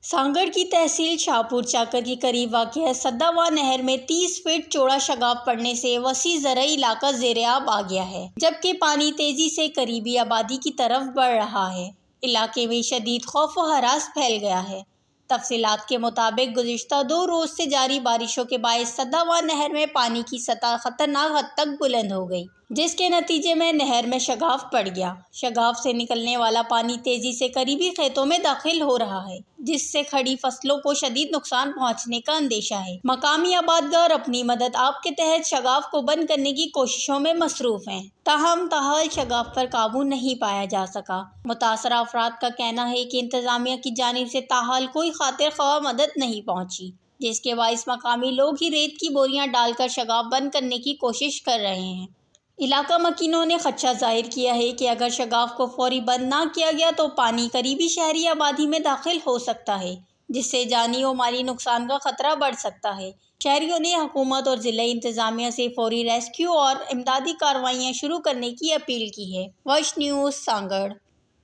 سانگڑ کی تحصیل شاہپور چاکر کے قریب واقع سداوا نہر میں 30 فٹ چوڑا شگاف پڑنے سے وسیع زرعی علاقہ زیر آب آ گیا ہے، جبکہ پانی تیزی سے قریبی آبادی کی طرف بڑھ رہا ہے۔ علاقے میں شدید خوف و ہراس پھیل گیا ہے۔ تفصیلات کے مطابق گزشتہ 2 روز سے جاری بارشوں کے باعث سداوا نہر میں پانی کی سطح خطرناک حد تک بلند ہو گئی، جس کے نتیجے میں نہر میں شگاف پڑ گیا۔ شگاف سے نکلنے والا پانی تیزی سے قریبی کھیتوں میں داخل ہو رہا ہے، جس سے کھڑی فصلوں کو شدید نقصان پہنچنے کا اندیشہ ہے۔ مقامی آبادگار اپنی مدد آپ کے تحت شگاف کو بند کرنے کی کوششوں میں مصروف ہیں، تاہم تاحال شگاف پر قابو نہیں پایا جا سکا۔ متاثرہ افراد کا کہنا ہے کہ انتظامیہ کی جانب سے تاحال کوئی خاطر خواہ مدد نہیں پہنچی، جس کے باعث مقامی لوگ ہی ریت کی بوریاں ڈال کر شگاف بند کرنے کی کوشش کر رہے ہیں۔ علاقہ مکینوں نے خدشہ ظاہر کیا ہے کہ اگر شگاف کو فوری بند نہ کیا گیا تو پانی قریبی شہری آبادی میں داخل ہو سکتا ہے، جس سے جانی و مالی نقصان کا خطرہ بڑھ سکتا ہے۔ شہریوں نے حکومت اور ضلعی انتظامیہ سے فوری ریسکیو اور امدادی کارروائیاں شروع کرنے کی اپیل کی ہے۔ وش نیوز، سانگڑ۔